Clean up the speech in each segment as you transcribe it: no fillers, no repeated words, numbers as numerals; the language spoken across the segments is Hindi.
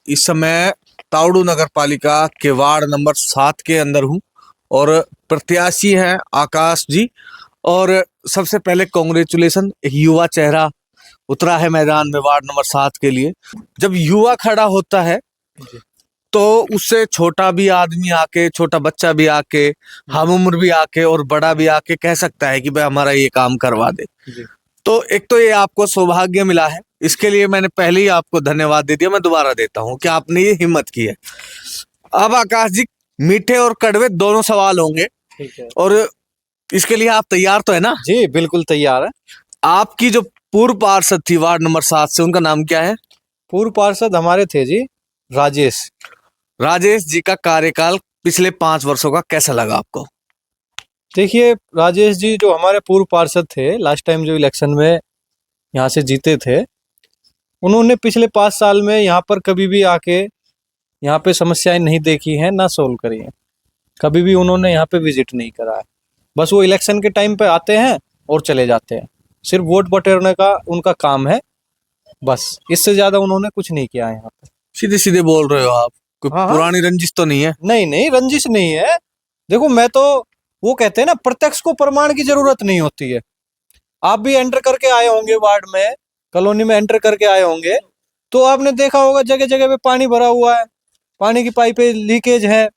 इस समय तावड़ू नगर पालिका के वार्ड नंबर 7 के अंदर हूँ और प्रत्याशी हैं आकाश जी। और सबसे पहले कॉन्ग्रेचुलेसन, एक युवा चेहरा उतरा है मैदान में वार्ड नंबर 7 के लिए। जब युवा खड़ा होता है तो उससे छोटा भी आदमी आके, छोटा बच्चा भी आके, हम उम्र भी आके और बड़ा भी आके कह सकता है कि भाई हमारा ये काम करवा दे। तो एक तो ये आपको सौभाग्य मिला है, इसके लिए मैंने पहले ही आपको धन्यवाद दे दिया, मैं दोबारा देता हूँ कि आपने ये हिम्मत की है। अब आकाश जी, मीठे और कड़वे दोनों सवाल होंगे। ठीक है। और इसके लिए आप तैयार तो है ना? जी बिल्कुल तैयार है। आपकी जो पूर्व पार्षद थी वार्ड नंबर 7 से, उनका नाम क्या है? पूर्व पार्षद हमारे थे जी राजेश। राजेश जी का कार्यकाल पिछले 5 वर्षों का कैसा लगा आपको? देखिए, राजेश जी जो हमारे पूर्व पार्षद थे, लास्ट टाइम जो इलेक्शन में यहाँ से जीते थे, उन्होंने पिछले 5 साल में यहाँ पर कभी भी आके यहाँ पे समस्याएं नहीं देखी हैं, ना सोल्व करी हैं। कभी भी उन्होंने यहाँ पे विजिट नहीं करा है। बस वो इलेक्शन के टाइम पे आते हैं और चले जाते हैं। सिर्फ वोट बटोरने का उनका काम है, बस इससे ज्यादा उन्होंने कुछ नहीं किया है यहाँ पे। सीधे सीधे बोल रहे हो आप, कोई हाँ। पुरानी रंजिश तो नहीं है? नहीं नहीं, रंजिश नहीं है। देखो, मैं तो वो कहते हैं ना, प्रत्यक्ष को प्रमाण की जरूरत नहीं होती है। आप भी एंटर करके आए होंगे वार्ड में, कॉलोनी में एंटर करके आए होंगे, तो आपने देखा होगा जगह जगह पे पानी भरा हुआ है, पानी की पाइपें लीकेज है।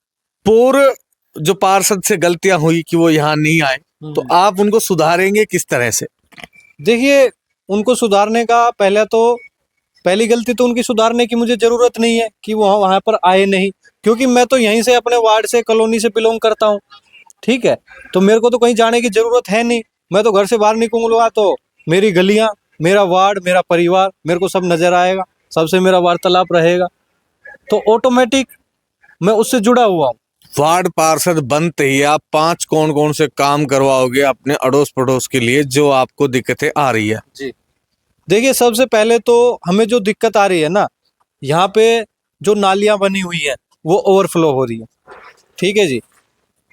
पूर्व जो पार्षद से गलतियां हुई कि वो यहाँ नहीं आए, तो आप उनको सुधारेंगे किस तरह से? देखिए, उनको सुधारने का पहली गलती तो उनकी सुधारने की मुझे जरूरत नहीं है कि वो वहां पर आए नहीं, क्योंकि मैं तो यहीं से अपने वार्ड से, कॉलोनी से बिलोंग करता हूँ। ठीक है, तो मेरे को तो कहीं जाने की जरूरत है नहीं। मैं तो घर से बाहर निकलूंगा तो मेरी गलियां, मेरा वार्ड, मेरा परिवार, मेरे को सब नजर आएगा, सबसे मेरा वार्तालाप रहेगा, तो ऑटोमेटिक मैं उससे जुड़ा हुआ हूँ। वार्ड पार्षद बनते ही आप 5 कौन कौन से काम करवाओगे अपने अड़ोस पड़ोस के लिए जो आपको दिक्कतें आ रही है? जी देखिए, सबसे पहले तो हमें जो दिक्कत आ रही है ना, यहाँ पे जो नालियां बनी हुई है वो ओवरफ्लो हो रही है। ठीक है जी,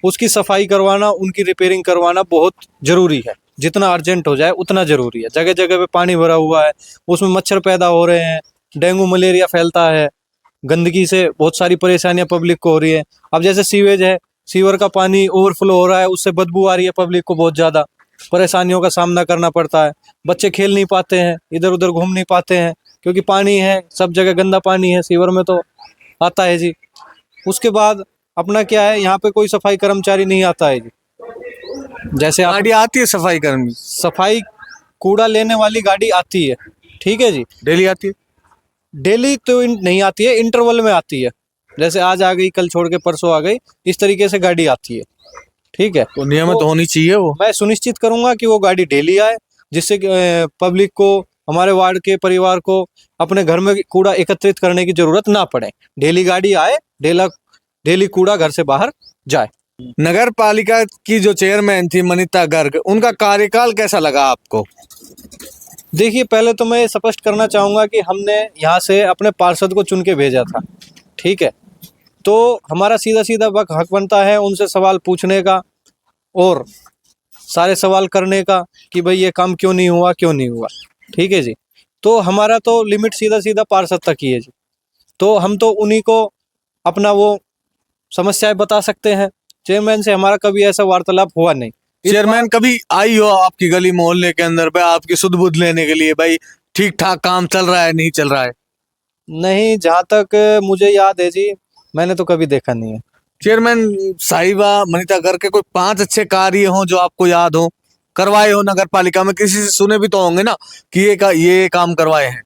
उसकी सफाई करवाना, उनकी रिपेयरिंग करवाना बहुत जरूरी है। जितना अर्जेंट हो जाए उतना जरूरी है। जगह जगह पे पानी भरा हुआ है, उसमें मच्छर पैदा हो रहे हैं, डेंगू मलेरिया फैलता है, गंदगी से बहुत सारी परेशानियां पब्लिक को हो रही है। अब जैसे सीवेज है, सीवर का पानी ओवरफ्लो हो रहा है, उससे बदबू आ रही है, पब्लिक को बहुत ज़्यादा परेशानियों का सामना करना पड़ता है। बच्चे खेल नहीं पाते हैं, इधर उधर घूम नहीं पाते हैं, क्योंकि पानी है, सब जगह गंदा पानी है, सीवर में तो आता है जी। उसके बाद अपना क्या है, यहाँ पे कोई सफाई कर्मचारी नहीं आता है जी। जैसे गाड़ी आती है सफाई कर्मी? सफाई कूड़ा लेने वाली गाड़ी आती है, ठीक है जी। डेली आती है? डेली तो नहीं आती है, इंटरवल में आती है। जैसे आज आ गई, कल छोड़ के परसों आ गई, इस तरीके से गाड़ी आती है। ठीक है, तो नियमित होनी चाहिए वो। मैं सुनिश्चित करूंगा कि वो गाड़ी डेली आए, जिससे पब्लिक को, हमारे वार्ड के परिवार को अपने घर में कूड़ा एकत्रित करने की जरूरत ना पड़े। डेली गाड़ी आए, डेली कूड़ा घर से बाहर जाए। नगर पालिका की जो चेयरमैन थी मनीता गर्ग, उनका कार्यकाल कैसा लगा आपको? देखिए, पहले तो मैं स्पष्ट करना चाहूंगा कि हमने यहाँ से अपने पार्षद को चुन के भेजा था। ठीक है, तो हमारा सीधा सीधा हक बनता है उनसे सवाल पूछने का और सारे सवाल करने का कि भाई ये काम क्यों नहीं हुआ, क्यों नहीं हुआ। ठीक है जी, तो हमारा तो लिमिट सीधा सीधा पार्षद तक ही है जी। तो हम तो उन्हीं को अपना वो समस्याएं बता सकते हैं। चेयरमैन से हमारा कभी ऐसा वार्तालाप हुआ नहीं। चेयरमैन कभी आई हो आपकी गली मोहल्ले के अंदर पे आपकी सुध बुध लेने के लिए, भाई ठीक ठाक काम चल रहा है नहीं चल रहा है? नहीं, जहाँ तक मुझे याद है जी, मैंने तो कभी देखा नहीं है। चेयरमैन साहिबा मनीता गर्ग के कोई 5 अच्छे कार्य हों जो आपको याद हो, करवाए हो नगर पालिका में? किसी से सुने भी तो होंगे ना कि ये काम करवाए हैं।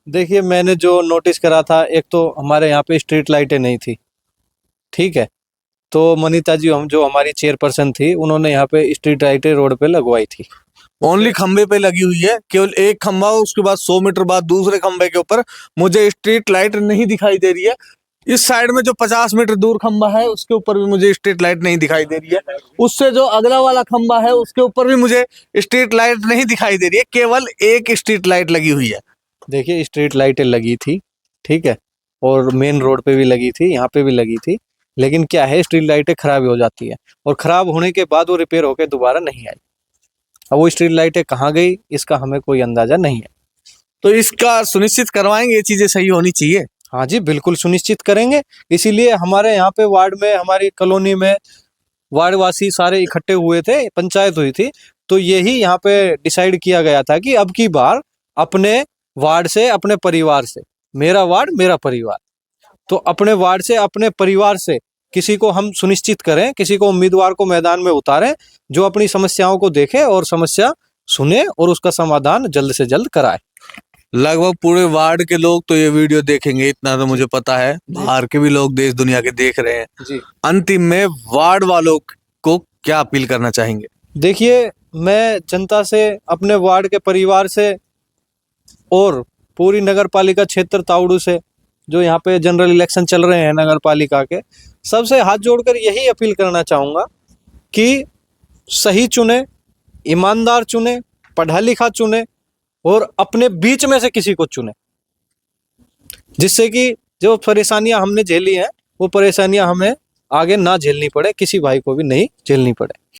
देखिए, मैंने जो नोटिस करा था, एक तो हमारे यहाँ पे स्ट्रीट लाइटें नहीं थी। ठीक है, तो मनीता जी, हम जो हमारी चेयरपर्सन थी, उन्होंने यहाँ पे स्ट्रीट लाइटें रोड पे लगवाई थी। ओनली खंबे पे लगी हुई है, केवल एक खंबा, उसके बाद 100 मीटर बाद दूसरे खंबे के ऊपर मुझे स्ट्रीट लाइट नहीं दिखाई दे रही है। इस साइड में जो 50 मीटर दूर खंबा है उसके ऊपर भी मुझे स्ट्रीट लाइट नहीं दिखाई दे रही है। उससे जो अगला वाला खंबा है उसके ऊपर भी मुझे स्ट्रीट लाइट नहीं दिखाई दे रही है, केवल एक स्ट्रीट लाइट लगी हुई है। देखिए, स्ट्रीट लाइटें लगी थी, ठीक है, और मेन रोड पे भी लगी थी, यहाँ पे भी लगी थी, लेकिन क्या है, स्ट्रीट लाइटें खराब हो जाती है और खराब होने के बाद वो रिपेयर होकर दोबारा नहीं आई। अब वो स्ट्रीट लाइटें कहाँ गई, इसका हमें कोई अंदाजा नहीं है। तो इसका सुनिश्चित करवाएंगे, ये चीजें सही होनी चाहिए। हाँ जी, बिल्कुल सुनिश्चित करेंगे। इसीलिए हमारे यहाँ पे वार्ड में, हमारी कॉलोनी में वार्ड वासी सारे इकट्ठे हुए थे, पंचायत हुई थी, तो यही यहाँ पे डिसाइड किया गया था कि अब की बार अपने वार्ड से, अपने परिवार से, मेरा वार्ड मेरा परिवार, तो अपने वार्ड से, अपने परिवार से किसी को हम सुनिश्चित करें, किसी को उम्मीदवार को मैदान में उतारें जो अपनी समस्याओं को देखे और समस्या सुने और उसका समाधान जल्द से जल्द कराए। लगभग पूरे वार्ड के लोग तो ये वीडियो देखेंगे, इतना तो मुझे पता है। बाहर के भी लोग देश दुनिया के देख रहे हैं। जी, अंतिम में वार्ड वालों को क्या अपील करना चाहेंगे? देखिए, मैं जनता से, अपने वार्ड के परिवार से और पूरी नगर पालिका क्षेत्र ताउड़ू से, जो यहाँ पे जनरल इलेक्शन चल रहे हैं नगर पालिका के, सबसे हाथ जोड़कर यही अपील करना चाहूँगा कि सही चुने, ईमानदार चुने, पढ़ा लिखा चुने और अपने बीच में से किसी को चुने, जिससे कि जो परेशानियां हमने झेली हैं वो परेशानियां हमें आगे ना झेलनी पड़े, किसी भाई को भी नहीं झेलनी पड़े।